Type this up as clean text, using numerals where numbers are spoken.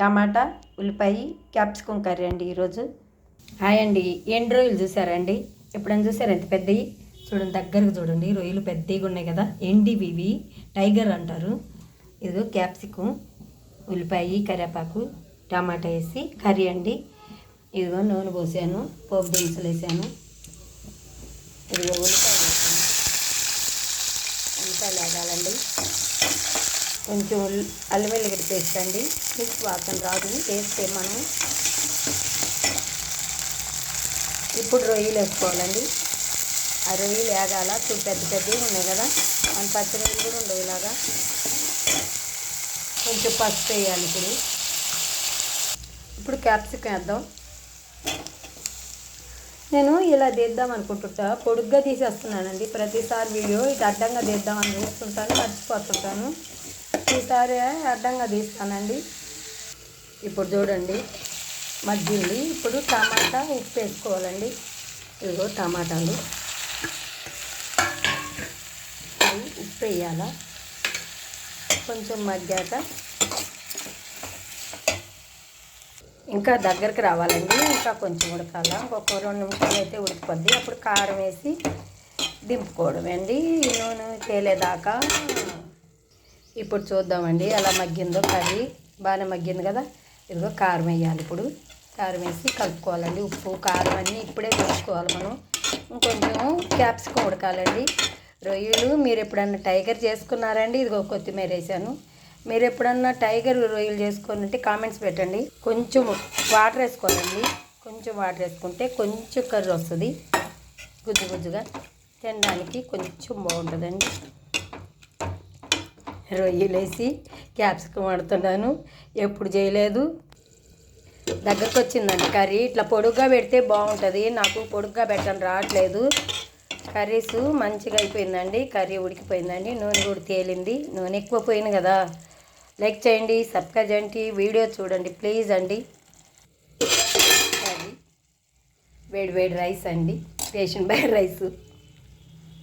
టమాటా, ఉల్లిపాయ, capsicum curry అండి ఈరోజు. హాయ్ అండి. ఎండు రొయ్యలు చూసారండి? ఎప్పుడైనా చూసారా ఎంత పెద్దవి? చూడండి, దగ్గరకు చూడండి. రొయ్యలు పెద్దగా ఉన్నాయి కదా, ఎండివి ఇవి. టైగర్ అంటారు. ఇదిగో క్యాప్సికం, ఉల్లిపాయ, కరివేపాకు, టమాటా వేసి కర్రీ అండి. ఇదిగో నూనె పోసాను, పోపు దినుసులు వేసాను. ఇదిగో ఉల్లిపాయలు వేసాను. ఉల్లిపాయలు వేగాలండి. కొంచెం అల్లం వెల్లిగడ్డ పేస్ట్ అండి. మిక్స్ వాసన రాదు వేస్తే మనం. ఇప్పుడు రొయ్యలు వేసుకోవాలండి. ఆ రొయ్యలు వేగాల. పెద్ద పెద్దవి ఉన్నాయి కదా, మన పచ్చి రొయ్యలు కూడా ఉండవు ఇలాగా. కొంచెం పసుపు వేయాలి. ఇప్పుడు క్యాప్సికం వేద్దాం. నేను ఇలా తీద్దాం అనుకుంటుంటా, పొడుగ్గా తీసేస్తున్నానండి. ప్రతిసారి వీడియో ఇటు అడ్డంగా తీద్దామని చూస్తుంటాను, మర్చిపోతుంటాను. ఈసారి అడ్డంగా తీస్తానండి. ఇప్పుడు చూడండి మగ్గింది. ఇప్పుడు టమాటా ఉప్పు వేసుకోవాలండి. ఇదిగో టమాటాలు, ఉప్పు వేయాల. కొంచెం మగ్గాక ఇంకా దగ్గరికి రావాలండి. ఇంకా కొంచెం ఉడకాల. ఒక 2 నిమిషాలు అయితే ఉడికిపోద్ది. అప్పుడు కారం వేసి దింపుకోవడమే అండి, నూనె తేలేదాకా. ఇప్పుడు చూద్దామండి ఎలా మగ్గిందో. కర్రీ బాగానే మగ్గింది కదా. ఇదిగో కారం వేయాలి. ఇప్పుడు కారం వేసి కలుపుకోవాలండి. ఉప్పు కారం అన్నీ ఇప్పుడే వేసుకోవాలి మనం. ఇంకొంచెం క్యాప్సికం ఉడకాలండి. రొయ్యలు మీరు ఎప్పుడన్నా టైగర్ చేసుకున్నారండి? ఇదిగో కొత్తిమీర వేసాను. మీరు ఎప్పుడన్నా టైగర్ రొయ్యలు చేసుకొని ఉంటే కామెంట్స్ పెట్టండి. కొంచెం వాటర్ వేసుకోవాలండి. కొంచెం వాటర్ వేసుకుంటే కొంచెం కర్రీ వస్తుంది, గుజ్జు గుజ్జుగా. తినడానికి కొంచెం బాగుంటుందండి. రొయ్యలు వేసి క్యాప్సికం వాడుతున్నాను, ఎప్పుడు చేయలేదు. దగ్గరకు వచ్చిందండి కర్రీ. ఇట్లా పొడుగ్గా పెడితే బాగుంటుంది. నాకు పొడుగ్గా పెట్టడం రావట్లేదు. కర్రీస్ మంచిగా అయిపోయిందండి. కర్రీ ఉడికిపోయిందండి. నూనె కూడా తేలింది. నూనె ఎక్కువ పోయింది కదా. లైక్ చేయండి, సబ్స్క్రైబ్ చేయండి, వీడియో చూడండి ప్లీజ్ అండి. వేడి వేడి రైస్ అండి, రేషన్ బ్యాగ్ రైస్.